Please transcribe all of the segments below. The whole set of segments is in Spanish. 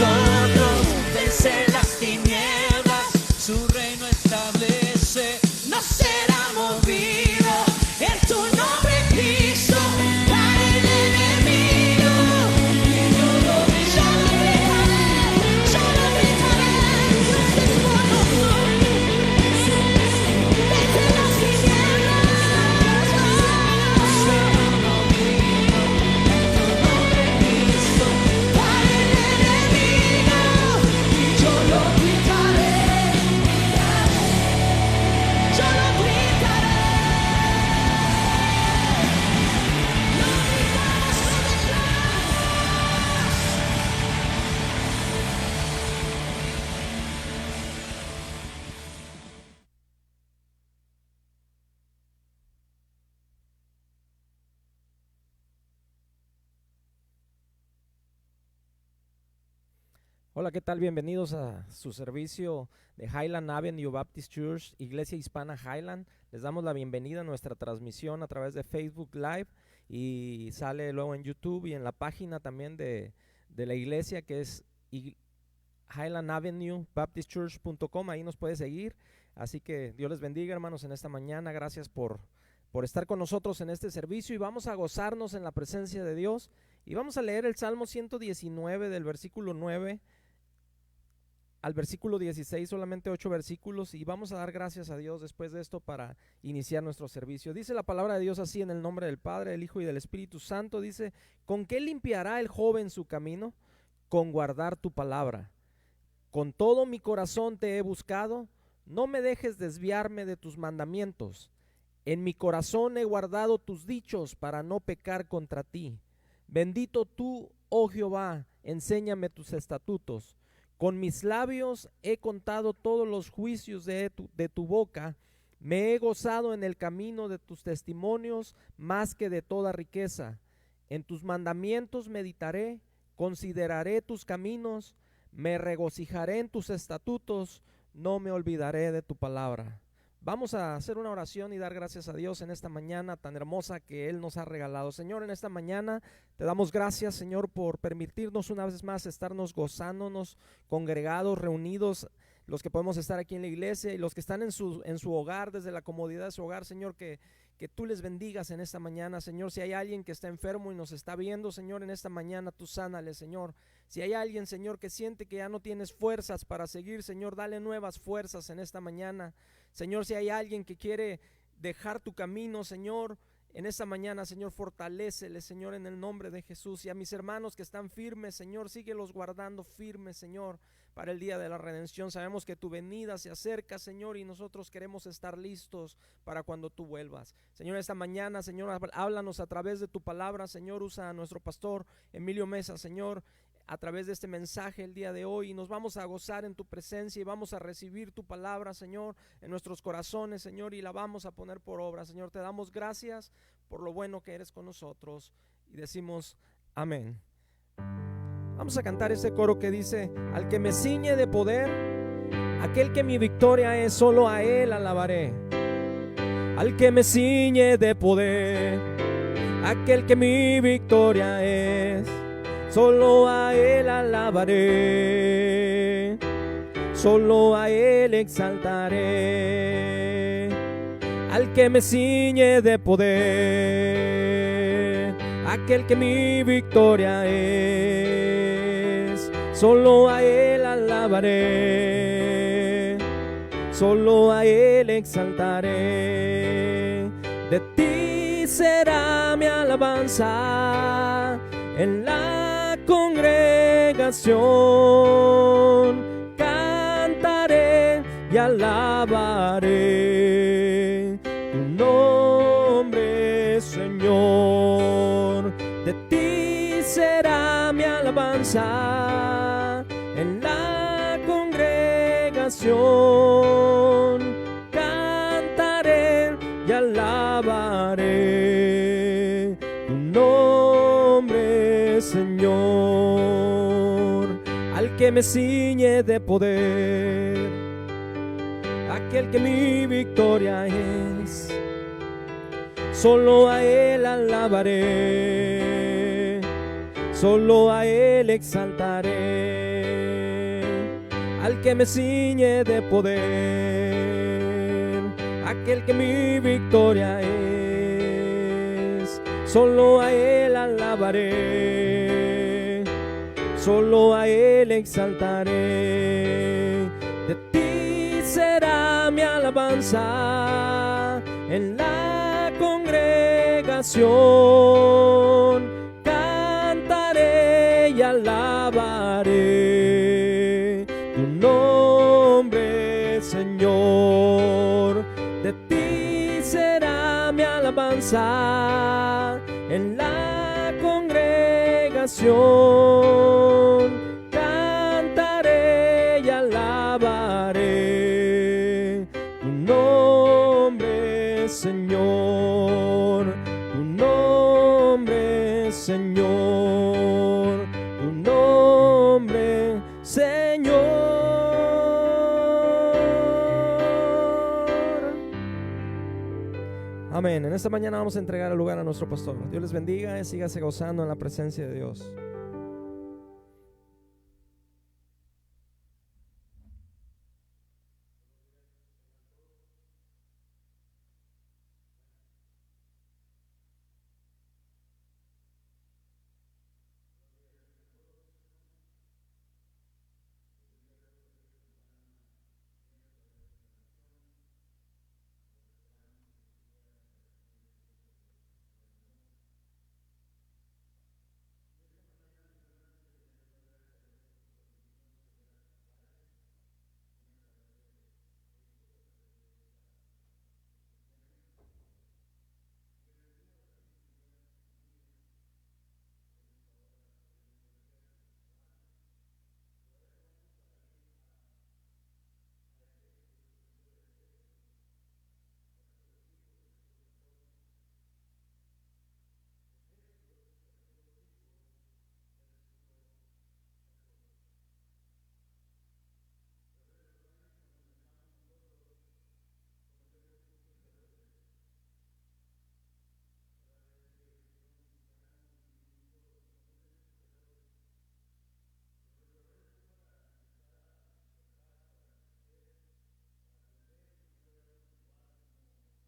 nosotros. Vence las tinieblas, su reino establece, no será movido. En tu nombre, Cristo, cae el enemigo. Y yo lo gritaré, Dios es con nosotros. Vence las tinieblas, no será movido. En tu nombre, Cristo, cae el enemigo. Y yo lo gritaré, yo lo gritaré. Lo gritamos con Hola, ¿qué tal? Bienvenidos a su servicio de Highland Avenue Baptist Church, Iglesia Hispana Highland. Les damos la bienvenida a nuestra transmisión a través de Facebook Live y sale luego en YouTube y en la página también de la iglesia, que es Highland Avenue Baptist Church.com. Ahí nos puede seguir. Así que Dios les bendiga, hermanos, en esta mañana. Gracias por estar con nosotros en este servicio, y vamos a gozarnos en la presencia de Dios. Y vamos a leer el Salmo 119 del versículo 9 al versículo 16, solamente 8 versículos, y vamos a dar gracias a Dios después de esto para iniciar nuestro servicio. Dice la palabra de Dios así, en el nombre del Padre, del Hijo y del Espíritu Santo. Dice: ¿con qué limpiará el joven su camino? Con guardar tu palabra. Con todo mi corazón te he buscado, no me dejes desviarme de tus mandamientos. En mi corazón he guardado tus dichos para no pecar contra ti. Bendito tú, oh Jehová, enséñame tus estatutos. Con mis labios he contado todos los juicios de tu boca. Me he gozado en el camino de tus testimonios más que de toda riqueza. En tus mandamientos meditaré, consideraré tus caminos, me regocijaré en tus estatutos, no me olvidaré de tu palabra. Vamos a hacer una oración y dar gracias a Dios en esta mañana tan hermosa que Él nos ha regalado. Señor, en esta mañana te damos gracias, Señor, por permitirnos una vez más estarnos gozándonos, congregados, reunidos, los que podemos estar aquí en la iglesia y los que están en su hogar, desde la comodidad de su hogar. Señor, que tú les bendigas en esta mañana. Señor, si hay alguien que está enfermo y nos está viendo, Señor, en esta mañana tú sánale, Señor. Si hay alguien, Señor, que siente que ya no tienes fuerzas para seguir, Señor, dale nuevas fuerzas en esta mañana. Señor, si hay alguien que quiere dejar tu camino, Señor, en esta mañana, Señor, fortalécele, Señor, en el nombre de Jesús. Y a mis hermanos que están firmes, Señor, síguelos guardando firmes, Señor, para el día de la redención. Sabemos que tu venida se acerca, Señor, y nosotros queremos estar listos para cuando tú vuelvas. Señor, esta mañana, Señor, háblanos a través de tu palabra, Señor. Usa a nuestro pastor Emilio Mesa, Señor, a través de este mensaje el día de hoy, y nos vamos a gozar en tu presencia y vamos a recibir tu palabra, Señor, en nuestros corazones, Señor, y la vamos a poner por obra. Señor, te damos gracias por lo bueno que eres con nosotros y decimos amén. Vamos a cantar este coro que dice: al que me ciñe de poder, aquel que mi victoria es, solo a él alabaré. Al que me ciñe de poder, aquel que mi victoria es, solo a él alabaré, solo a él exaltaré. Al que me ciñe de poder, aquel que mi victoria es, solo a él alabaré, solo a él exaltaré. De ti será mi alabanza en la congregación, cantaré y alabaré tu nombre, Señor. De ti será mi alabanza en la congregación, cantaré y alabaré tu nombre, Señor. Al que me ciñe de poder, aquel que mi victoria es, solo a él alabaré, solo a él exaltaré. al que me ciñe de poder, aquel que mi victoria es. Solo a Él alabaré, solo a Él exaltaré. De ti será mi alabanza en la congregación. Cantaré y alabaré tu nombre, Señor. De ti será mi alabanza en la congregación. Cantaré y alabaré tu nombre, Señor. Tu nombre, Señor. Tu nombre, Señor. Amén. En esta mañana vamos a entregar el lugar a nuestro pastor. Dios les bendiga y sígase gozando en la presencia de Dios.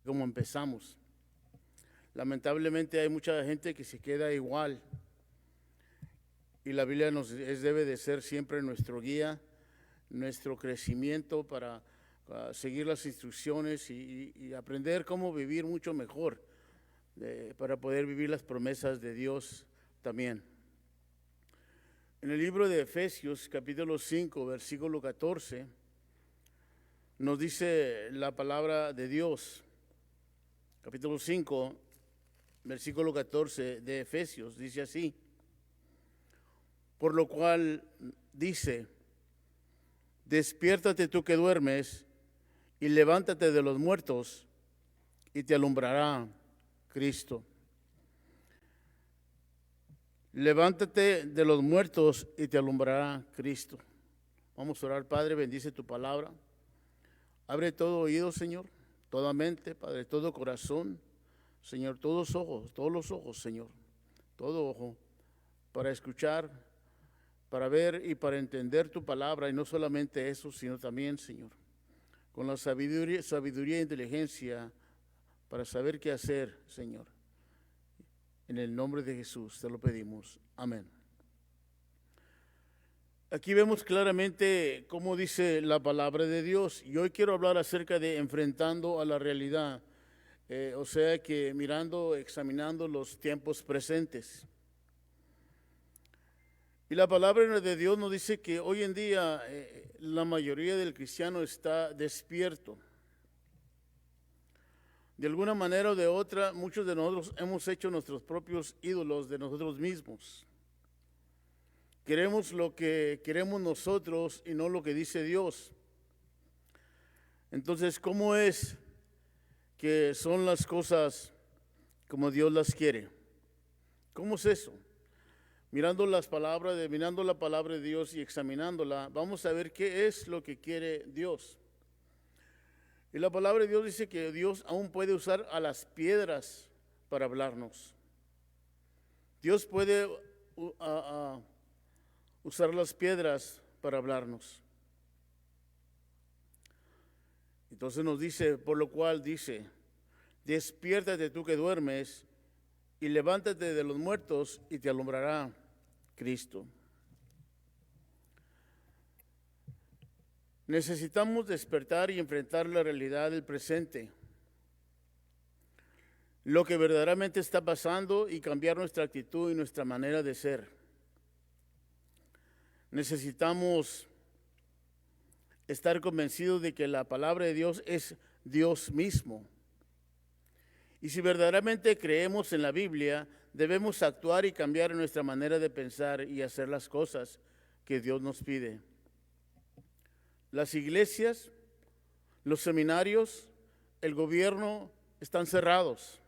Como empezamos. Lamentablemente hay mucha gente que se queda igual y la Biblia debe de ser siempre nuestro guía, nuestro crecimiento para seguir las instrucciones y aprender cómo vivir mucho mejor, para poder vivir las promesas de Dios también. En el libro de Efesios capítulo 5 versículo 14 nos dice la palabra de Dios. Capítulo 5, versículo 14 de Efesios, dice así: por lo cual dice, despiértate tú que duermes, y levántate de los muertos, y te alumbrará Cristo. Levántate de los muertos, y te alumbrará Cristo. Vamos a orar. Padre, bendice tu palabra. Abre todo oído, Señor, toda mente, Padre, todo corazón, Señor, todos los ojos, Señor, todo ojo, para escuchar, para ver y para entender tu palabra, y no solamente eso, sino también, Señor, con la sabiduría e inteligencia para saber qué hacer, Señor. En el nombre de Jesús te lo pedimos. Amén. Aquí vemos claramente cómo dice la palabra de Dios, y hoy quiero hablar acerca de enfrentando a la realidad, o sea que examinando los tiempos presentes. Y la palabra de Dios nos dice que hoy en día la mayoría del cristiano está despierto. De alguna manera o de otra, muchos de nosotros hemos hecho nuestros propios ídolos de nosotros mismos. Queremos lo que queremos nosotros y no lo que dice Dios. Entonces, ¿cómo es que son las cosas como Dios las quiere? ¿Cómo es eso? Mirando la palabra de Dios y examinándola, vamos a ver qué es lo que quiere Dios. Y la palabra de Dios dice que Dios aún puede usar a las piedras para hablarnos. Dios puede usar las piedras para hablarnos. Entonces nos dice, por lo cual dice, despiértate tú que duermes y levántate de los muertos y te alumbrará Cristo. Necesitamos despertar y enfrentar la realidad del presente, lo que verdaderamente está pasando, y cambiar nuestra actitud y nuestra manera de ser. Necesitamos estar convencidos de que la palabra de Dios es Dios mismo. Y si verdaderamente creemos en la Biblia, debemos actuar y cambiar nuestra manera de pensar y hacer las cosas que Dios nos pide. Las iglesias, los seminarios, el gobierno están cerrados.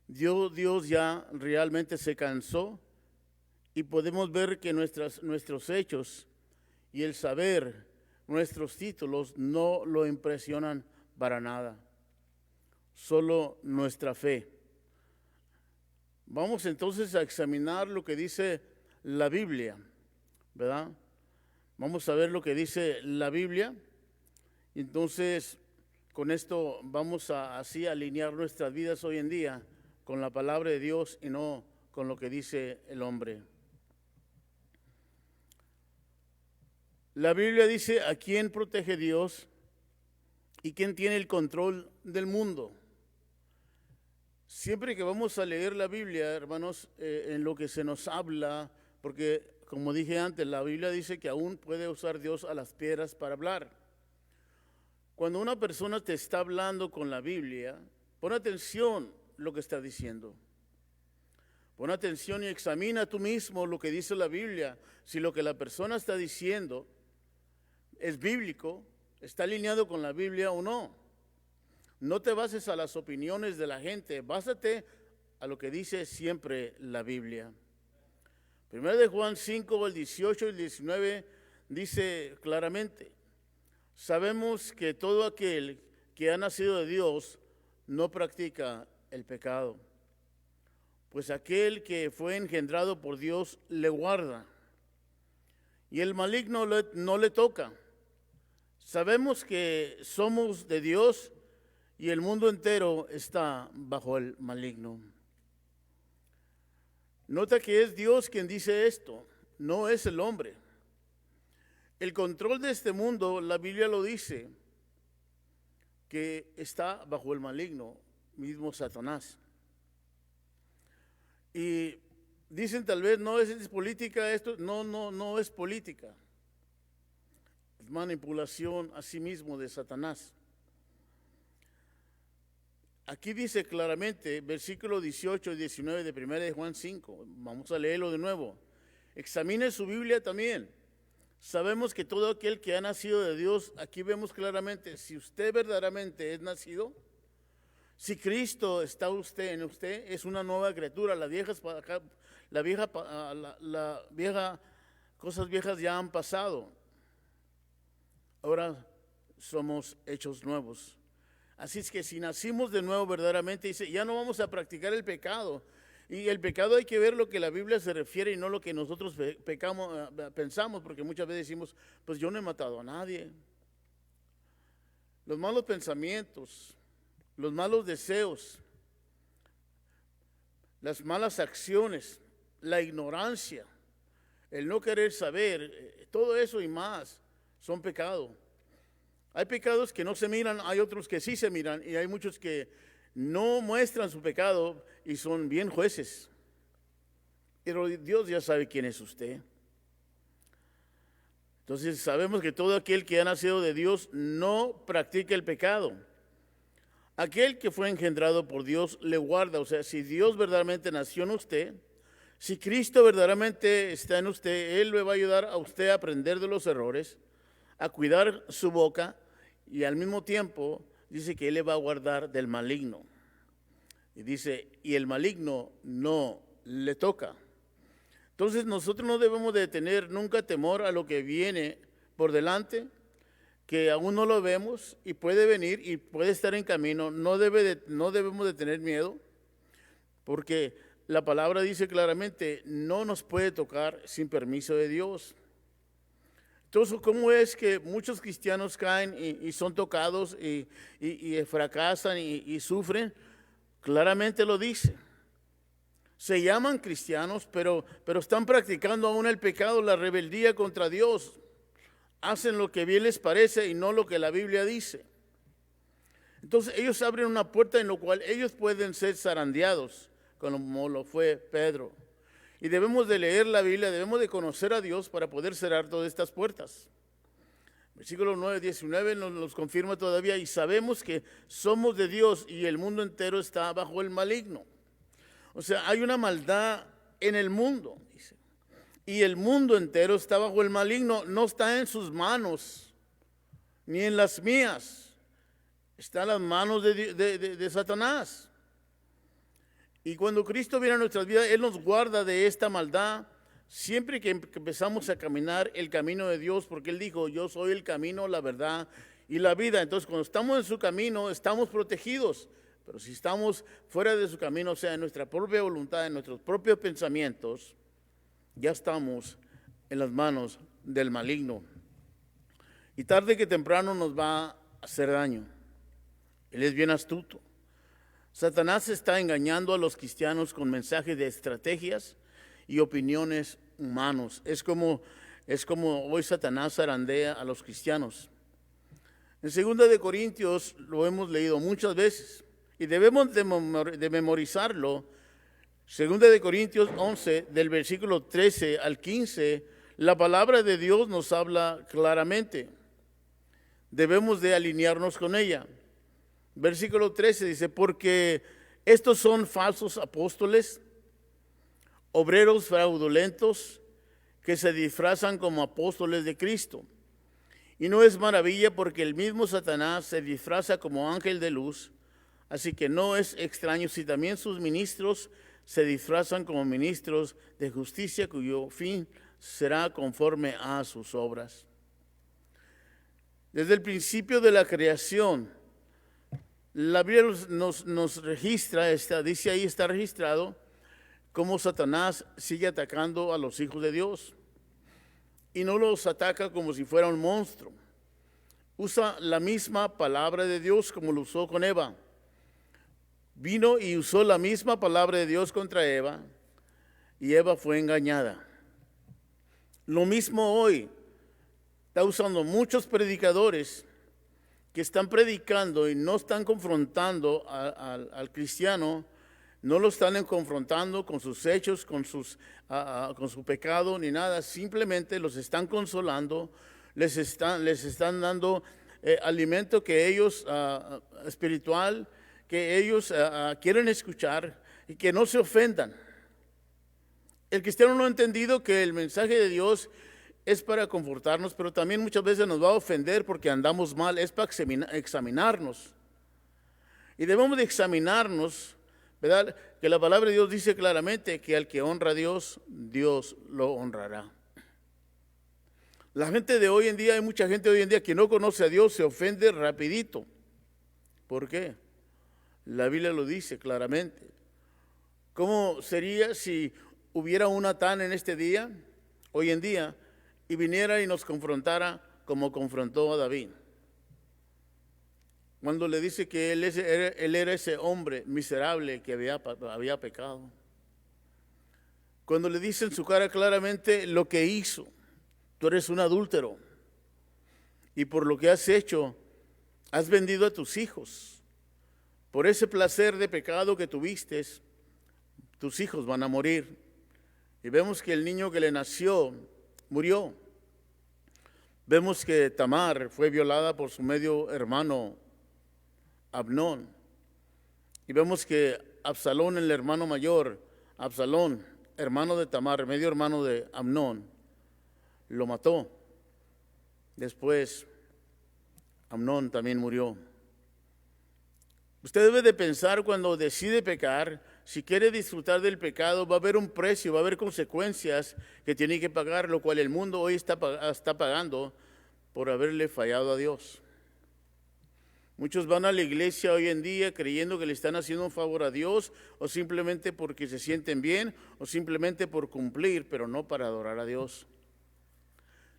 Dios ya realmente se cansó, y podemos ver que nuestros hechos y el saber, nuestros títulos no lo impresionan para nada. Solo nuestra fe. Vamos entonces a examinar lo que dice la Biblia, ¿verdad? Vamos a ver lo que dice la Biblia. Entonces, con esto vamos a así alinear nuestras vidas hoy en día con la palabra de Dios y no con lo que dice el hombre. La Biblia dice a quién protege Dios y quién tiene el control del mundo. Siempre que vamos a leer la Biblia, hermanos, en lo que se nos habla, porque como dije antes, la Biblia dice que aún puede usar Dios a las piedras para hablar. Cuando una persona te está hablando con la Biblia, pon atención lo que está diciendo. Pon atención y examina tú mismo lo que dice la Biblia. Si lo que la persona está diciendo es bíblico, está alineado con la Biblia o no. No te bases a las opiniones de la gente, básate a lo que dice siempre la Biblia. Primero de Juan 5, el 18 y el 19 dice claramente: sabemos que todo aquel que ha nacido de Dios no practica el pecado, pues aquel que fue engendrado por Dios le guarda, y el maligno no le toca. Sabemos que somos de Dios y el mundo entero está bajo el maligno. Nota que es Dios quien dice esto, no es el hombre. El control de este mundo, la Biblia lo dice, que está bajo el maligno, mismo Satanás. Y dicen tal vez, no es política esto, no es política. Es manipulación a sí mismo de Satanás. Aquí dice claramente, versículo 18 y 19 de 1 de Juan 5, vamos a leerlo de nuevo. Examine su Biblia también. Sabemos que todo aquel que ha nacido de Dios, aquí vemos claramente, si usted verdaderamente es nacido, si Cristo está en usted, es una nueva criatura. Cosas viejas ya han pasado. Ahora somos hechos nuevos. Así es que si nacimos de nuevo verdaderamente, dice, ya no vamos a practicar el pecado. Y el pecado hay que ver lo que la Biblia se refiere y no lo que nosotros pensamos, porque muchas veces decimos, pues yo no he matado a nadie. Los malos pensamientos, los malos deseos, las malas acciones, la ignorancia, el no querer saber, todo eso y más son pecados. Hay pecados que no se miran, hay otros que sí se miran, y hay muchos que no muestran su pecado y son bien jueces. Pero Dios ya sabe quién es usted. Entonces sabemos que todo aquel que ha nacido de Dios no practica el pecado. Aquel que fue engendrado por Dios le guarda. O sea, si Dios verdaderamente nació en usted, si Cristo verdaderamente está en usted, Él le va a ayudar a usted a aprender de los errores, a cuidar su boca, y al mismo tiempo dice que Él le va a guardar del maligno. Y dice, y el maligno no le toca. Entonces nosotros no debemos de tener nunca temor a lo que viene por delante, que aún no lo vemos y puede venir y puede estar en camino. No debemos de tener miedo, porque la palabra dice claramente, no nos puede tocar sin permiso de Dios. Entonces, ¿cómo es que muchos cristianos caen y son tocados y fracasan y sufren? Claramente lo dice. Se llaman cristianos, pero están practicando aún el pecado, la rebeldía contra Dios. Hacen lo que bien les parece y no lo que la Biblia dice. Entonces ellos abren una puerta en la cual ellos pueden ser zarandeados, como lo fue Pedro. Y debemos de leer la Biblia, debemos de conocer a Dios para poder cerrar todas estas puertas. Versículo 9, 19 nos confirma todavía, y sabemos que somos de Dios y el mundo entero está bajo el maligno. O sea, hay una maldad en el mundo, dice. Y el mundo entero está bajo el maligno, no está en sus manos, ni en las mías. Está en las manos de Satanás. Y cuando Cristo viene a nuestras vidas, Él nos guarda de esta maldad siempre que empezamos a caminar el camino de Dios, porque Él dijo, yo soy el camino, la verdad y la vida. Entonces, cuando estamos en su camino, estamos protegidos. Pero si estamos fuera de su camino, o sea, en nuestra propia voluntad, en nuestros propios pensamientos, ya estamos en las manos del maligno. Y tarde que temprano nos va a hacer daño. Él es bien astuto. Satanás está engañando a los cristianos con mensajes de estrategias y opiniones humanos. Es como hoy Satanás zarandea a los cristianos. En 2 de Corintios lo hemos leído muchas veces y debemos de memorizarlo. 2 de Corintios 11, del versículo 13 al 15, la palabra de Dios nos habla claramente. Debemos de alinearnos con ella. Versículo 13 dice, porque estos son falsos apóstoles, obreros fraudulentos, que se disfrazan como apóstoles de Cristo. Y no es maravilla porque el mismo Satanás se disfraza como ángel de luz, así que no es extraño si también sus ministros se disfrazan como ministros de justicia, cuyo fin será conforme a sus obras. Desde el principio de la creación, la Biblia nos registra, dice ahí, está registrado, cómo Satanás sigue atacando a los hijos de Dios. Y no los ataca como si fuera un monstruo. Usa la misma palabra de Dios como lo usó con Eva. Vino y usó la misma palabra de Dios contra Eva, y Eva fue engañada. Lo mismo hoy. Está usando muchos predicadores que están predicando y no están confrontando al cristiano, no lo están confrontando con sus hechos, con su pecado ni nada, simplemente los están consolando, les están dando alimento que ellos, espiritual, que ellos quieren escuchar y que no se ofendan. El cristiano no ha entendido que el mensaje de Dios es para confortarnos, pero también muchas veces nos va a ofender porque andamos mal, es para examinarnos. Y debemos de examinarnos, ¿verdad? Que la palabra de Dios dice claramente que al que honra a Dios, Dios lo honrará. La gente de hoy en día, hay mucha gente hoy en día que no conoce a Dios, se ofende rapidito. ¿Por qué? La Biblia lo dice claramente. ¿Cómo sería si hubiera un Natán en este día, hoy en día, y viniera y nos confrontara como confrontó a David? Cuando le dice que él era ese hombre miserable que había pecado. Cuando le dice en su cara claramente lo que hizo. Tú eres un adúltero. Y por lo que has hecho, has vendido a tus hijos. Por ese placer de pecado que tuviste, tus hijos van a morir. Y vemos que el niño que le nació murió. Vemos que Tamar fue violada por su medio hermano Amnón. Y vemos que Absalón, el hermano mayor, Absalón, hermano de Tamar, medio hermano de Amnón, lo mató. Después, Amnón también murió. Usted debe de pensar cuando decide pecar, si quiere disfrutar del pecado, va a haber un precio, va a haber consecuencias que tiene que pagar, lo cual el mundo hoy está pagando por haberle fallado a Dios. Muchos van a la iglesia hoy en día creyendo que le están haciendo un favor a Dios, o simplemente porque se sienten bien, o simplemente por cumplir, pero no para adorar a Dios.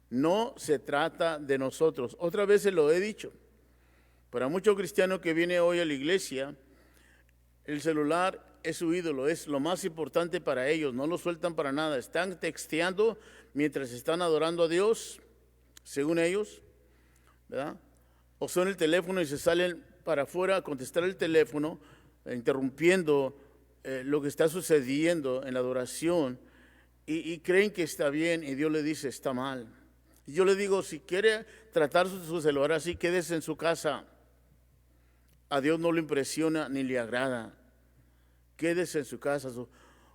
No se trata de nosotros. Otra vez se lo he dicho. Para muchos cristianos que vienen hoy a la iglesia, el celular es su ídolo, es lo más importante para ellos. No lo sueltan para nada. Están texteando mientras están adorando a Dios, según ellos, ¿verdad? O son el teléfono y se salen para afuera a contestar el teléfono, interrumpiendo lo que está sucediendo en la adoración, y creen que está bien, y Dios le dice, está mal. Y yo le digo, si quiere tratar su celular así, quédese en su casa. A Dios no le impresiona ni le agrada. Quédese en su casa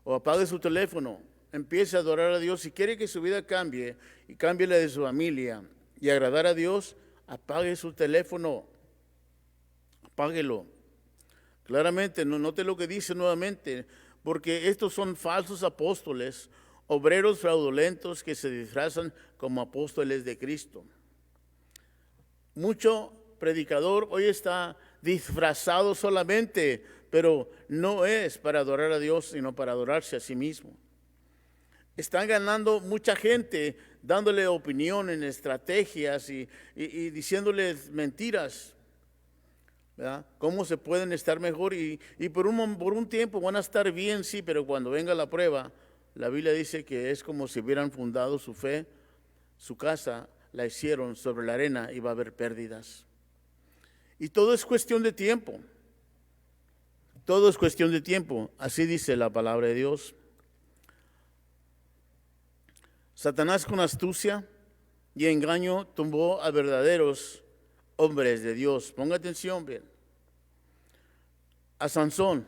o apague su teléfono. Empiece a adorar a Dios. Si quiere que su vida cambie y cambie la de su familia y agradar a Dios, apague su teléfono. Apáguelo. Claramente, no note lo que dice nuevamente, porque estos son falsos apóstoles, obreros fraudulentos que se disfrazan como apóstoles de Cristo. Mucho predicador hoy está disfrazado solamente, pero no es para adorar a Dios, sino para adorarse a sí mismo. Están ganando mucha gente, dándole opiniones, estrategias y diciéndoles mentiras, ¿verdad? Cómo se pueden estar mejor y por un tiempo van a estar bien, sí, pero cuando venga la prueba, la Biblia dice que es como si hubieran fundado su fe, su casa, la hicieron sobre la arena y va a haber pérdidas. Y todo es cuestión de tiempo. Todo es cuestión de tiempo. Así dice la palabra de Dios. Satanás con astucia y engaño tumbó a verdaderos hombres de Dios. Ponga atención bien. A Sansón,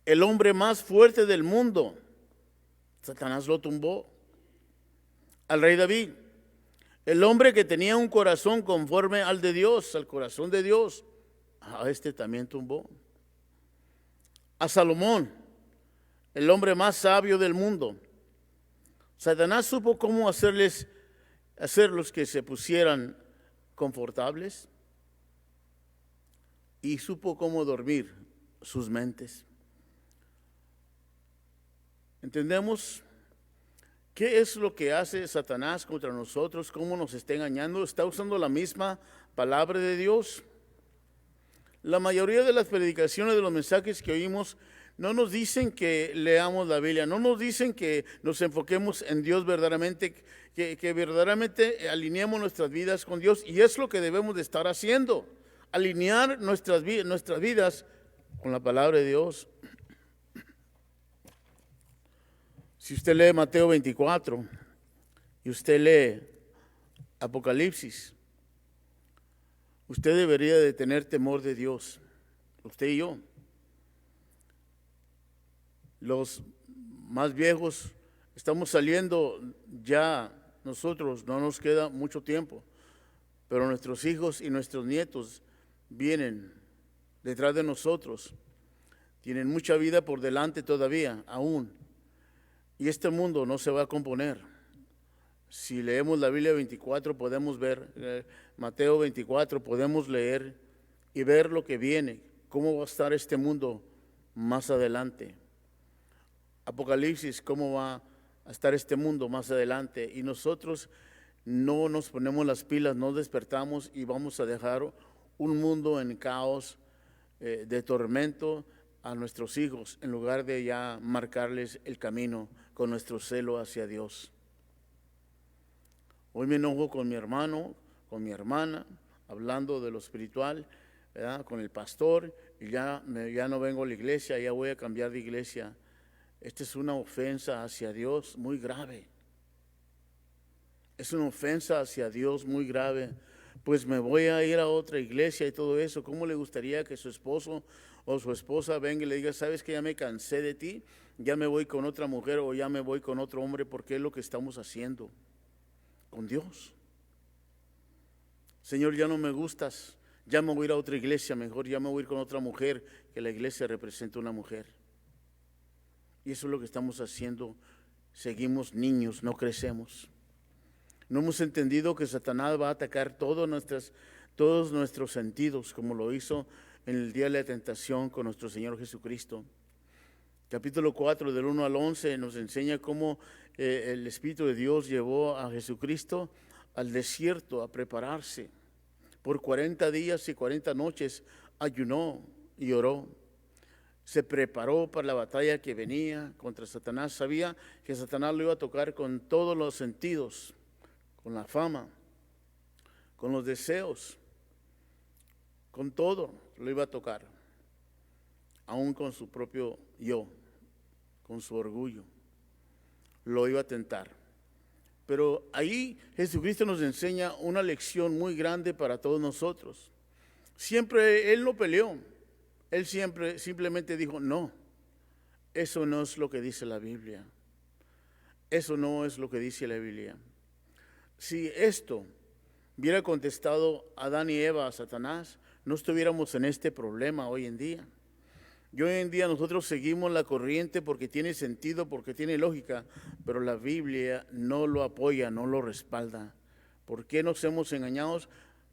el hombre más fuerte del mundo, Satanás lo tumbó. Al rey David, el hombre que tenía un corazón conforme al de Dios, al corazón de Dios, a este también tumbó. A Salomón, el hombre más sabio del mundo, Satanás supo cómo hacerlos que se pusieran confortables y supo cómo dormir sus mentes. ¿Entendemos qué es lo que hace Satanás contra nosotros? ¿Cómo nos está engañando? ¿Está usando la misma palabra de Dios? La mayoría de las predicaciones, de los mensajes que oímos, no nos dicen que leamos la Biblia, no nos dicen que nos enfoquemos en Dios verdaderamente, que verdaderamente alineemos nuestras vidas con Dios, y es lo que debemos de estar haciendo, alinear nuestras vidas con la palabra de Dios. Si usted lee Mateo 24 y usted lee Apocalipsis, usted debería de tener temor de Dios, usted y yo. Los más viejos estamos saliendo ya, nosotros no nos queda mucho tiempo, pero nuestros hijos y nuestros nietos vienen detrás de nosotros, tienen mucha vida por delante todavía, aún, y este mundo no se va a componer. Si leemos la Biblia 24 podemos ver, Mateo 24 podemos leer y ver lo que viene, cómo va a estar este mundo más adelante. Apocalipsis, cómo va a estar este mundo más adelante, y nosotros no nos ponemos las pilas, no despertamos y vamos a dejar un mundo en caos, de tormento a nuestros hijos, en lugar de ya marcarles el camino con nuestro celo hacia Dios. Hoy me enojo con mi hermano, con mi hermana, hablando de lo espiritual, ¿verdad? Con el pastor, y ya no vengo a la iglesia, ya voy a cambiar de iglesia. Esta es una ofensa hacia Dios muy grave. Es una ofensa hacia Dios muy grave. Pues me voy a ir a otra iglesia y todo eso. ¿Cómo le gustaría que su esposo o su esposa venga y le diga, sabes que ya me cansé de ti, ya me voy con otra mujer o ya me voy con otro hombre? Porque es lo que estamos haciendo con Dios. Señor, ya no me gustas, ya me voy a ir a otra iglesia, mejor ya me voy a ir con otra mujer, que la iglesia representa una mujer. Y eso es lo que estamos haciendo. Seguimos niños, no crecemos. No hemos entendido que Satanás va a atacar todos nuestros sentidos, como lo hizo en el día de la tentación con nuestro Señor Jesucristo. Capítulo 4 del 1 al 11 nos enseña cómo el Espíritu de Dios llevó a Jesucristo al desierto a prepararse. Por 40 días y 40 noches ayunó y oró. Se preparó para la batalla que venía contra Satanás. Sabía que Satanás lo iba a tocar con todos los sentidos, con la fama, con los deseos, con todo lo iba a tocar, aún con su propio yo, con su orgullo, lo iba a tentar. Pero ahí Jesucristo nos enseña una lección muy grande para todos nosotros. Siempre Él no peleó. Él siempre simplemente dijo, no, eso no es lo que dice la Biblia. Eso no es lo que dice la Biblia. Si esto hubiera contestado Adán y Eva a Satanás, no estuviéramos en este problema hoy en día. Y hoy en día nosotros seguimos la corriente porque tiene sentido, porque tiene lógica, pero la Biblia no lo apoya, no lo respalda. ¿Por qué nos hemos engañado?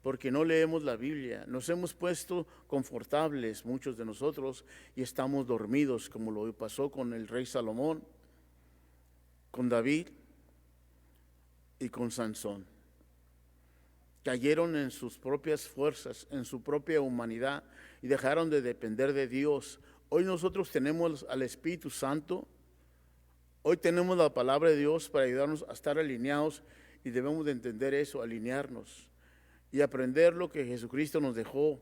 Porque no leemos la Biblia. Nos hemos puesto confortables muchos de nosotros y estamos dormidos, como lo pasó con el rey Salomón, con David y con Sansón. Cayeron en sus propias fuerzas, en su propia humanidad y dejaron de depender de Dios. Hoy nosotros tenemos al Espíritu Santo, hoy tenemos la palabra de Dios para ayudarnos a estar alineados y debemos de entender eso, alinearnos y aprender lo que Jesucristo nos dejó.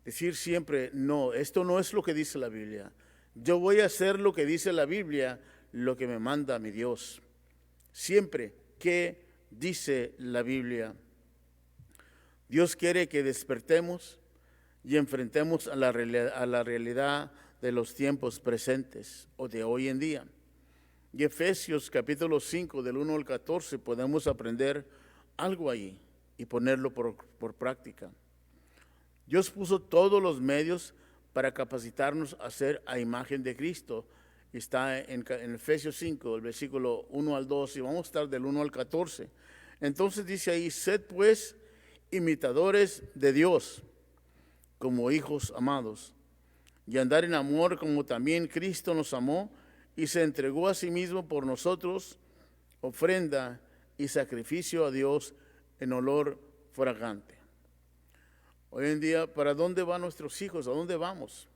Decir siempre, no, esto no es lo que dice la Biblia. Yo voy a hacer lo que dice la Biblia, lo que me manda mi Dios. Siempre, ¿qué dice la Biblia? Dios quiere que despertemos y enfrentemos a la realidad de los tiempos presentes o de hoy en día. Y Efesios capítulo 5 del 1 al 14 podemos aprender algo ahí y ponerlo por práctica. Dios puso todos los medios para capacitarnos a ser a imagen de Cristo. Está en Efesios 5, el versículo 1 al 2, y vamos a estar del 1 al 14. Entonces dice ahí, sed pues imitadores de Dios como hijos amados, y andar en amor como también Cristo nos amó y se entregó a sí mismo por nosotros, ofrenda y sacrificio a Dios en olor fragante. Hoy en día, ¿para dónde van nuestros hijos? ¿A dónde vamos?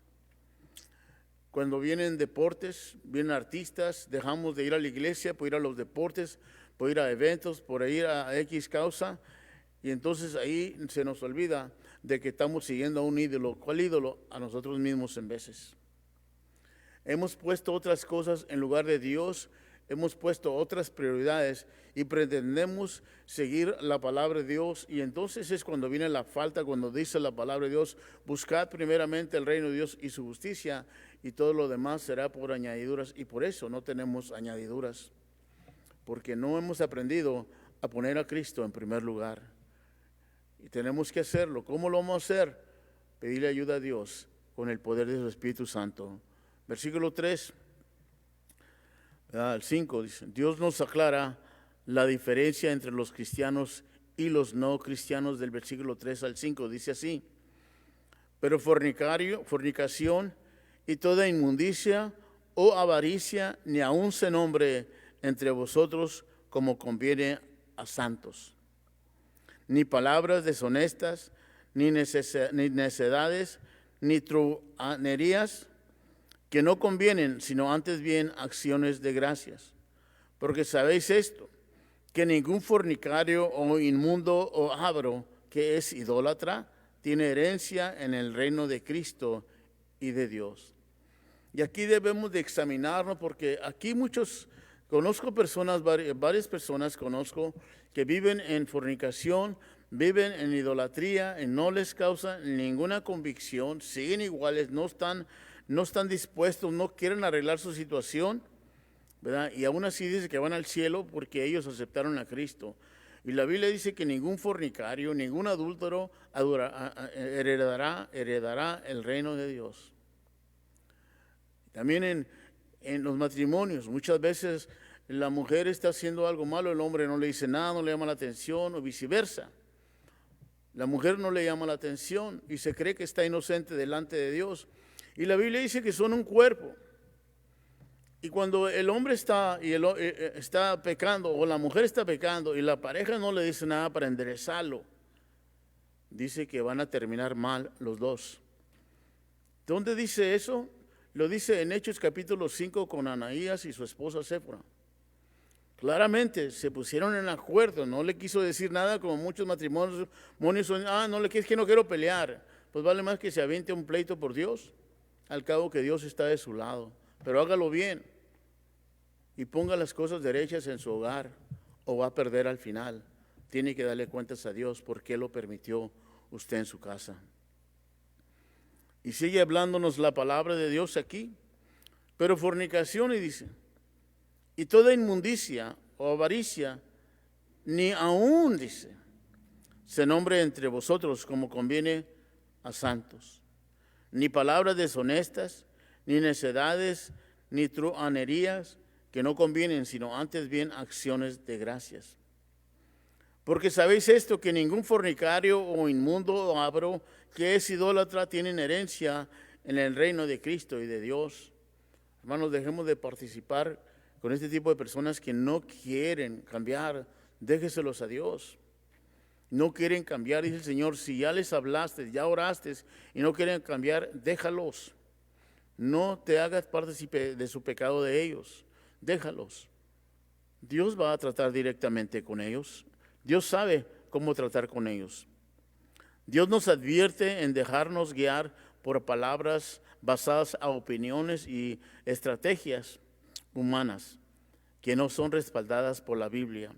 Cuando vienen deportes, vienen artistas, dejamos de ir a la iglesia por ir a los deportes, por ir a eventos, por ir a X causa, y entonces ahí se nos olvida de que estamos siguiendo a un ídolo. ¿Cuál ídolo? A nosotros mismos en veces. Hemos puesto otras cosas en lugar de Dios, hemos puesto otras prioridades y pretendemos seguir la palabra de Dios, y entonces es cuando viene la falta, cuando dice la palabra de Dios, buscad primeramente el reino de Dios y su justicia, y todo lo demás será por añadiduras, y por eso no tenemos añadiduras, porque no hemos aprendido a poner a Cristo en primer lugar, y tenemos que hacerlo. ¿Cómo lo vamos a hacer? Pedirle ayuda a Dios con el poder de su Espíritu Santo. Versículo 3 al 5 dice, Dios nos aclara la diferencia entre los cristianos y los no cristianos. Del versículo 3 al 5 dice así, pero fornicación y toda inmundicia o avaricia ni aun se nombre entre vosotros como conviene a santos, ni palabras deshonestas, ni necedades, ni truhanerías, que no convienen, sino antes bien acciones de gracias. Porque sabéis esto, que ningún fornicario o inmundo o avaro que es idólatra tiene herencia en el reino de Cristo y de Dios. Y aquí debemos de examinarnos, porque aquí conozco personas, varias personas conozco que viven en fornicación, viven en idolatría, y no les causa ninguna convicción, siguen iguales, no están dispuestos, no quieren arreglar su situación, ¿verdad? Y aún así dice que van al cielo porque ellos aceptaron a Cristo. Y la Biblia dice que ningún fornicario, ningún adúltero heredará el reino de Dios. También en los matrimonios, muchas veces la mujer está haciendo algo malo, el hombre no le dice nada, no le llama la atención, o viceversa. La mujer no le llama la atención y se cree que está inocente delante de Dios. Y la Biblia dice que son un cuerpo. Y cuando el hombre está está pecando o la mujer está pecando y la pareja no le dice nada para enderezarlo, dice que van a terminar mal los dos. ¿Dónde dice eso? Lo dice en Hechos capítulo 5 con Ananías y su esposa Séfora. Claramente se pusieron en acuerdo, no le quiso decir nada como muchos matrimonios son, es que no quiero pelear. Pues vale más que se aviente un pleito por Dios, al cabo que Dios está de su lado. Pero hágalo bien y ponga las cosas derechas en su hogar o va a perder al final. Tiene que darle cuentas a Dios por qué lo permitió usted en su casa. Y sigue hablándonos la palabra de Dios aquí. Pero fornicación, y dice, y toda inmundicia o avaricia, ni aún, dice, se nombre entre vosotros como conviene a santos. Ni palabras deshonestas, ni necedades, ni truhanerías que no convienen, sino antes bien acciones de gracias. Porque sabéis esto, que ningún fornicario o inmundo o avaro que es idólatra tienen herencia en el reino de Cristo y de Dios. Hermanos, dejemos de participar con este tipo de personas que no quieren cambiar. Déjeselos a Dios. No quieren cambiar, dice el Señor. Si ya les hablaste, ya oraste y no quieren cambiar, déjalos. No te hagas partícipe de su pecado de ellos. Déjalos. Dios va a tratar directamente con ellos. Dios sabe cómo tratar con ellos. Dios nos advierte en dejarnos guiar por palabras basadas a opiniones y estrategias humanas que no son respaldadas por la Biblia.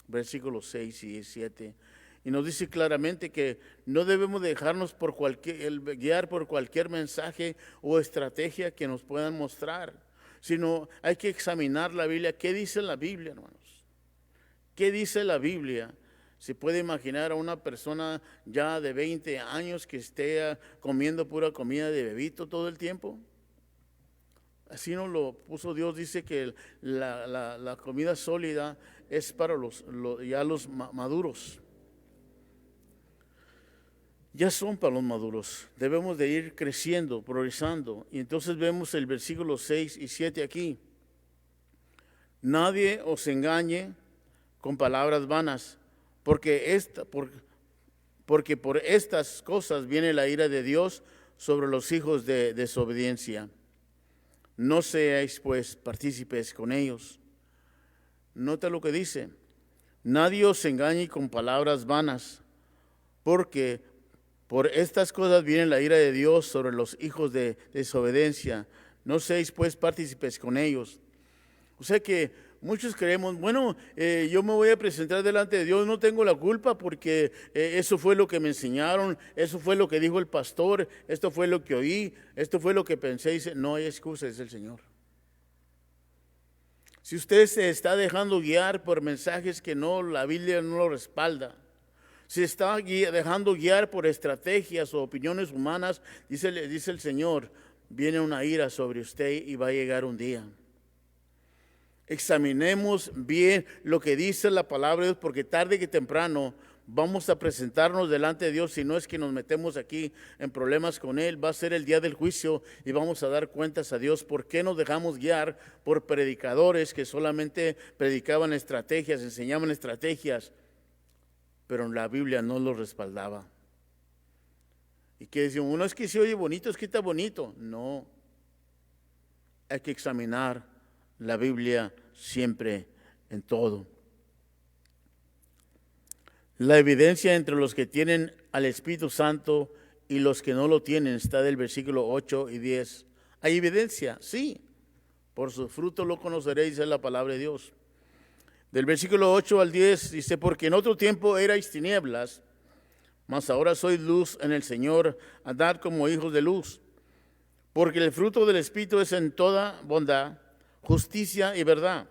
Versículos 6 y 7. Y nos dice claramente que no debemos dejarnos guiar por cualquier mensaje o estrategia que nos puedan mostrar, sino hay que examinar la Biblia. ¿Qué dice la Biblia, hermanos? ¿Qué dice la Biblia? ¿Se puede imaginar a una persona ya de 20 años que esté comiendo pura comida de bebito todo el tiempo? Así nos lo puso Dios. Dice que la comida sólida es para los maduros. Ya son para los maduros. Debemos de ir creciendo, progresando. Y entonces vemos el versículo 6 y 7 aquí. Nadie os engañe con palabras vanas, porque por estas cosas viene la ira de Dios sobre los hijos de desobediencia. No seáis pues partícipes con ellos. Nota lo que dice. Nadie os engañe con palabras vanas, porque por estas cosas viene la ira de Dios sobre los hijos de desobediencia. No seáis pues partícipes con ellos. O sea que muchos creemos, yo me voy a presentar delante de Dios, no tengo la culpa porque eso fue lo que me enseñaron, eso fue lo que dijo el pastor, esto fue lo que oí, esto fue lo que pensé. Dice, no hay excusa, dice el Señor. Si usted se está dejando guiar por mensajes que la Biblia no lo respalda, si está dejando guiar por estrategias o opiniones humanas, dice el Señor, viene una ira sobre usted y va a llegar un día. Examinemos bien lo que dice la palabra de Dios, porque tarde que temprano vamos a presentarnos delante de Dios. Si no es que nos metemos aquí en problemas con Él, va a ser el día del juicio y vamos a dar cuentas a Dios. ¿Por qué nos dejamos guiar por predicadores que solamente predicaban estrategias, enseñaban estrategias, pero en la Biblia no los respaldaba? Y que decían, uno es que se oye bonito, es que está bonito. No, hay que examinar la Biblia siempre en todo. La evidencia entre los que tienen al Espíritu Santo y los que no lo tienen está del versículo 8 y 10. ¿Hay evidencia? Sí. Por sus frutos lo conoceréis, es la palabra de Dios. Del versículo 8 al 10 dice, porque en otro tiempo erais tinieblas, mas ahora sois luz en el Señor, andad como hijos de luz. Porque el fruto del Espíritu es en toda bondad, justicia y verdad,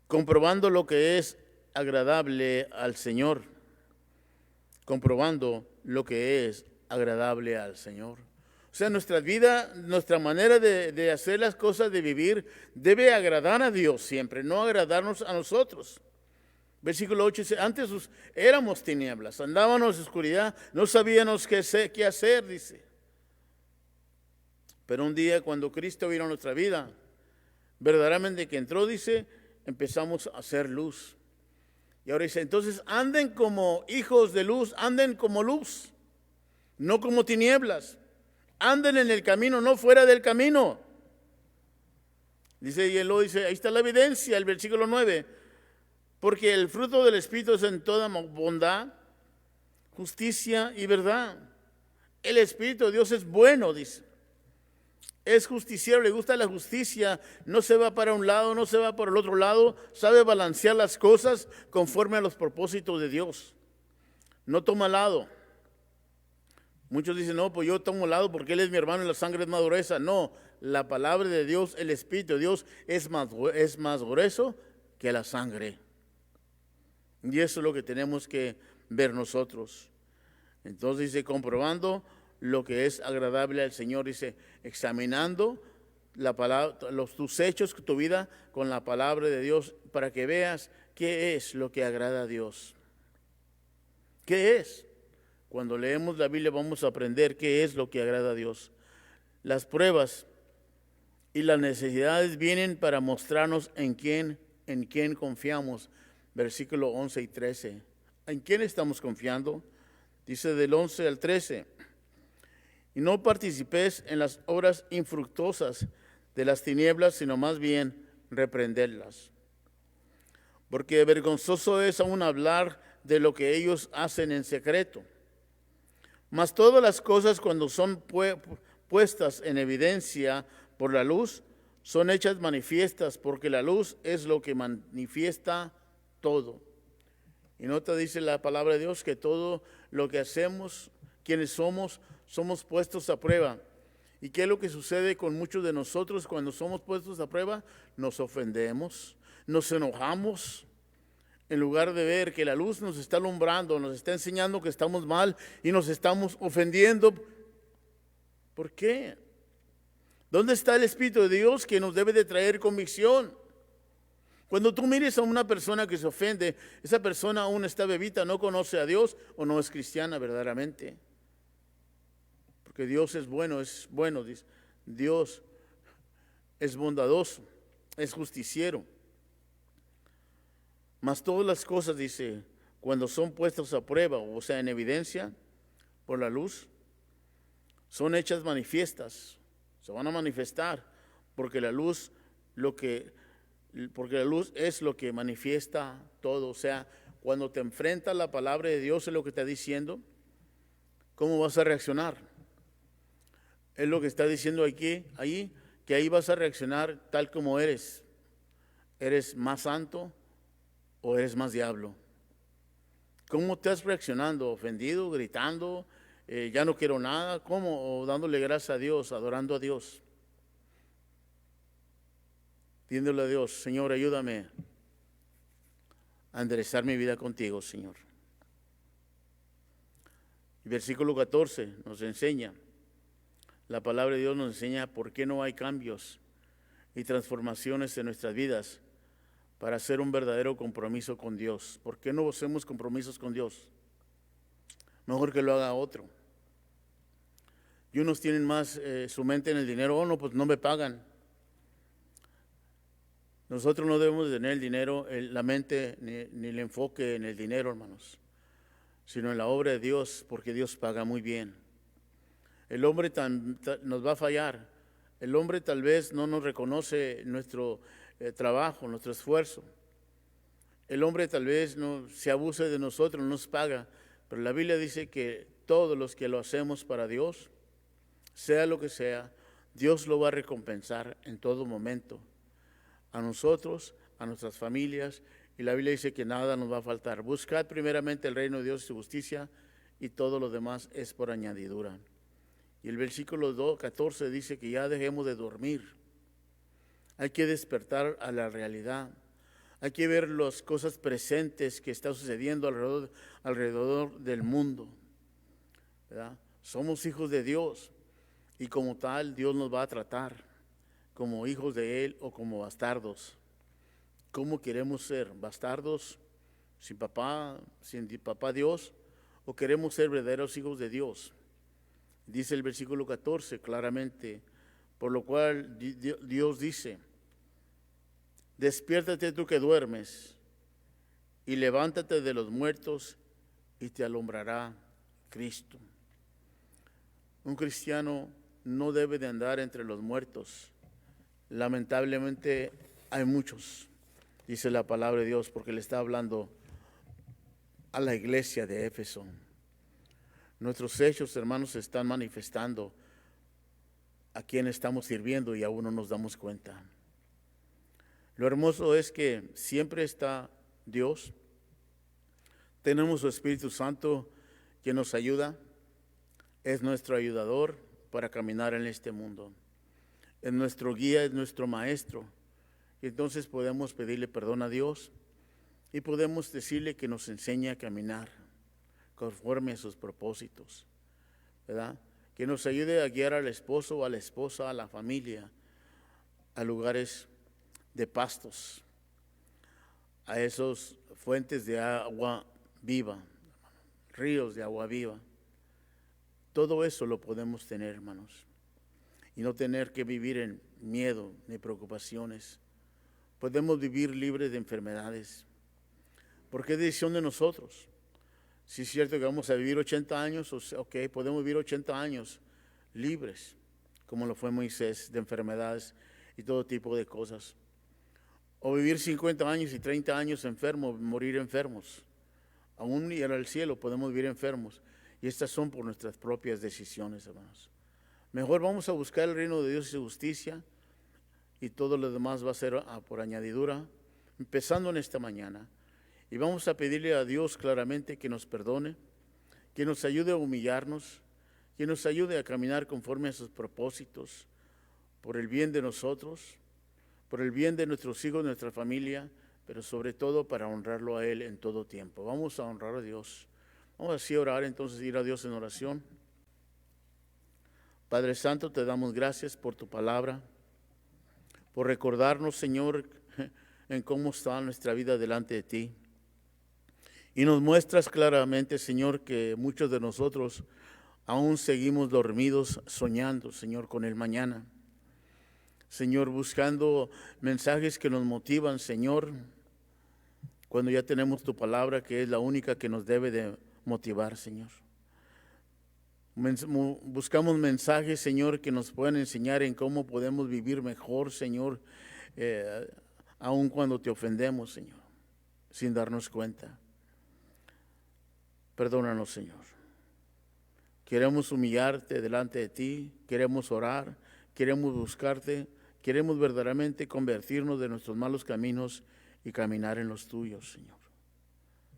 comprobando lo que es agradable al Señor. Comprobando lo que es agradable al Señor. O sea, nuestra vida, nuestra manera de hacer las cosas, de vivir, debe agradar a Dios siempre, no agradarnos a nosotros. Versículo 8 dice, antes éramos tinieblas, andábamos en oscuridad, no sabíamos qué hacer, dice. Pero un día cuando Cristo vino a nuestra vida, verdaderamente que entró, dice, empezamos a hacer luz. Y ahora dice, entonces anden como hijos de luz, anden como luz, no como tinieblas. Anden en el camino, no fuera del camino. Dice, y él lo dice, ahí está la evidencia, el versículo 9. Porque el fruto del Espíritu es en toda bondad, justicia y verdad. El Espíritu de Dios es bueno, dice. Es justiciero, le gusta la justicia, no se va para un lado, no se va para el otro lado, sabe balancear las cosas conforme a los propósitos de Dios. No toma lado. Muchos dicen, no, pues yo tomo lado porque él es mi hermano y la sangre es más gruesa. No, la palabra de Dios, el Espíritu de Dios es más grueso que la sangre. Y eso es lo que tenemos que ver nosotros. Entonces dice, comprobando lo que es agradable al Señor, dice, examinando la palabra, tus hechos, tu vida con la palabra de Dios, para que veas qué es lo que agrada a Dios. ¿Qué es? Cuando leemos la Biblia vamos a aprender qué es lo que agrada a Dios. Las pruebas y las necesidades vienen para mostrarnos en quién confiamos. Versículo 11 y 13. ¿En quién estamos confiando? Dice del 11 al 13. Y no participes en las obras infructuosas de las tinieblas, sino más bien reprenderlas. Porque vergonzoso es aún hablar de lo que ellos hacen en secreto. Mas todas las cosas, cuando son puestas en evidencia por la luz, son hechas manifiestas, porque la luz es lo que manifiesta todo. Y nota, dice la palabra de Dios, que todo lo que hacemos, quienes somos puestos a prueba. ¿Y qué es lo que sucede con muchos de nosotros cuando somos puestos a prueba? Nos ofendemos, nos enojamos. En lugar de ver que la luz nos está alumbrando, nos está enseñando que estamos mal y nos estamos ofendiendo. ¿Por qué? ¿Dónde está el Espíritu de Dios que nos debe de traer convicción? Cuando tú mires a una persona que se ofende, esa persona aún está bebita, no conoce a Dios o no es cristiana verdaderamente. Porque Dios es bueno, dice. Dios es bondadoso, es justiciero. Mas todas las cosas, dice, cuando son puestas a prueba, o sea, en evidencia por la luz, son hechas manifiestas, se van a manifestar, porque la luz es lo que manifiesta todo. O sea, cuando te enfrentas a la palabra de Dios, es lo que está diciendo, ¿cómo vas a reaccionar? Es lo que está diciendo que ahí vas a reaccionar tal como eres. ¿Eres más santo o eres más diablo? ¿Cómo estás reaccionando? ¿Ofendido, gritando, ya no quiero nada? ¿Cómo? ¿O dándole gracias a Dios, adorando a Dios? Pidiéndole a Dios, Señor, ayúdame a enderezar mi vida contigo, Señor. Y versículo 14 nos enseña, la palabra de Dios nos enseña por qué no hay cambios y transformaciones en nuestras vidas para hacer un verdadero compromiso con Dios. ¿Por qué no hacemos compromisos con Dios? Mejor que lo haga otro. Y unos tienen más su mente en el dinero. Oh, no, pues no me pagan. Nosotros no debemos de tener el dinero, la mente ni el enfoque en el dinero, hermanos, sino en la obra de Dios, porque Dios paga muy bien. El hombre nos va a fallar. El hombre tal vez no nos reconoce nuestro trabajo, nuestro esfuerzo. El hombre tal vez no se abuse de nosotros, no nos paga, pero la Biblia dice que todos los que lo hacemos para Dios, sea lo que sea, Dios lo va a recompensar en todo momento. A nosotros, a nuestras familias, y la Biblia dice que nada nos va a faltar. Buscad primeramente el reino de Dios y su justicia, y todo lo demás es por añadidura. Y el versículo 14 dice que ya dejemos de dormir. Hay que despertar a la realidad. Hay que ver las cosas presentes que están sucediendo alrededor del mundo, ¿verdad? Somos hijos de Dios y como tal Dios nos va a tratar como hijos de Él o como bastardos. ¿Cómo queremos ser? ¿Bastardos sin papá Dios? ¿O queremos ser verdaderos hijos de Dios? Dice el versículo 14 claramente, por lo cual Dios dice, Despiértate tú que duermes, y levántate de los muertos, y te alumbrará Cristo. Un cristiano no debe de andar entre los muertos. Lamentablemente hay muchos, dice la palabra de Dios, porque le está hablando a la iglesia de Éfeso. Nuestros hechos, hermanos, se están manifestando a quien estamos sirviendo y aún no nos damos cuenta. Lo hermoso es que siempre está Dios. Tenemos su Espíritu Santo que nos ayuda. Es nuestro ayudador para caminar en este mundo. Es nuestro guía, es nuestro maestro. Y entonces podemos pedirle perdón a Dios y podemos decirle que nos enseñe a caminar conforme a sus propósitos, ¿verdad? Que nos ayude a guiar al esposo o a la esposa, a la familia, a lugares de pastos, a esos fuentes de agua viva, ríos de agua viva. Todo eso lo podemos tener, hermanos, y no tener que vivir en miedo ni preocupaciones. Podemos vivir libres de enfermedades, porque es decisión de nosotros. Si es cierto que vamos a vivir 80 años, ok, podemos vivir 80 años libres, como lo fue Moisés, de enfermedades y todo tipo de cosas. O vivir 50 años y 30 años enfermos, morir enfermos. Aún ir al cielo podemos vivir enfermos. Y estas son por nuestras propias decisiones, hermanos. Mejor vamos a buscar el reino de Dios y su justicia, y todo lo demás va a ser por añadidura, empezando en esta mañana. Y vamos a pedirle a Dios claramente que nos perdone, que nos ayude a humillarnos, que nos ayude a caminar conforme a sus propósitos, por el bien de nosotros, por el bien de nuestros hijos, nuestra familia, pero sobre todo para honrarlo a Él en todo tiempo. Vamos a honrar a Dios. Vamos así a orar, entonces ir a Dios en oración. Padre Santo, te damos gracias por tu palabra, por recordarnos, Señor, en cómo está nuestra vida delante de ti. Y nos muestras claramente, Señor, que muchos de nosotros aún seguimos dormidos, soñando, Señor, con el mañana. Señor, buscando mensajes que nos motivan, Señor, cuando ya tenemos tu palabra, que es la única que nos debe de motivar, Señor. Buscamos mensajes, Señor, que nos puedan enseñar en cómo podemos vivir mejor, Señor, aun cuando te ofendemos, Señor, sin darnos cuenta. Perdónanos, Señor. Queremos humillarte delante de ti, queremos orar, queremos buscarte, queremos verdaderamente convertirnos de nuestros malos caminos y caminar en los tuyos, Señor.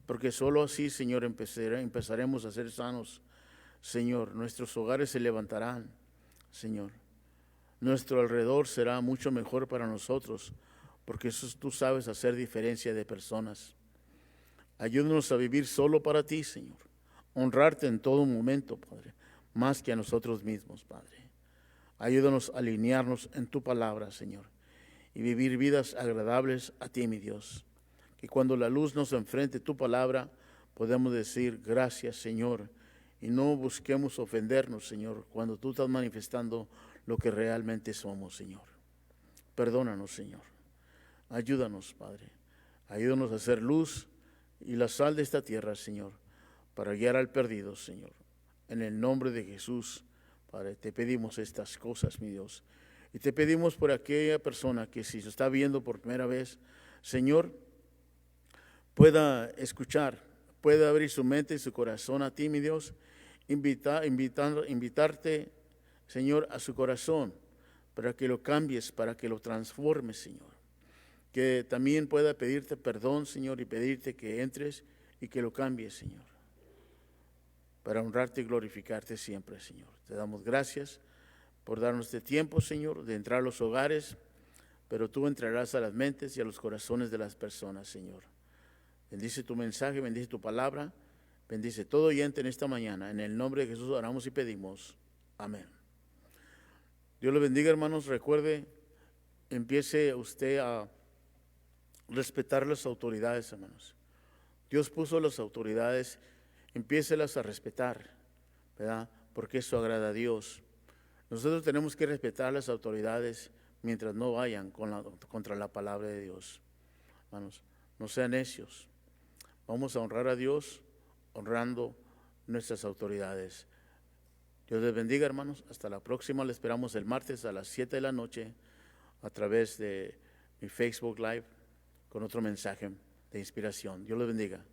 Porque solo así, Señor, empezaremos a ser sanos, Señor. Nuestros hogares se levantarán, Señor. Nuestro alrededor será mucho mejor para nosotros, porque eso tú sabes hacer diferencia de personas. Ayúdanos a vivir solo para ti, Señor. Honrarte en todo momento, Padre, más que a nosotros mismos, Padre. Ayúdanos a alinearnos en tu palabra, Señor, y vivir vidas agradables a ti, mi Dios. Que cuando la luz nos enfrente tu palabra, podemos decir gracias, Señor, y no busquemos ofendernos, Señor, cuando tú estás manifestando lo que realmente somos, Señor. Perdónanos, Señor. Ayúdanos, Padre. Ayúdanos a hacer luz y la sal de esta tierra, Señor, para guiar al perdido, Señor. En el nombre de Jesús, Padre, te pedimos estas cosas, mi Dios. Y te pedimos por aquella persona que si se está viendo por primera vez, Señor, pueda escuchar, pueda abrir su mente y su corazón a ti, mi Dios, invitarte, Señor, a su corazón, para que lo cambies, para que lo transformes, Señor. Que también pueda pedirte perdón, Señor, y pedirte que entres y que lo cambies, Señor, para honrarte y glorificarte siempre, Señor. Te damos gracias por darnos este tiempo, Señor, de entrar a los hogares, pero tú entrarás a las mentes y a los corazones de las personas, Señor. Bendice tu mensaje, bendice tu palabra, bendice todo oyente en esta mañana. En el nombre de Jesús oramos y pedimos. Amén. Dios le bendiga, hermanos. Recuerde, empiece usted a respetar las autoridades, hermanos. Dios puso las autoridades, empiécelas a respetar, ¿verdad? Porque eso agrada a Dios. Nosotros tenemos que respetar las autoridades mientras no vayan contra la palabra de Dios. Hermanos, no sean necios. Vamos a honrar a Dios honrando nuestras autoridades. Dios les bendiga, hermanos. Hasta la próxima. Le esperamos el martes a las 7 de la noche a través de mi Facebook Live con otro mensaje de inspiración. Dios les bendiga.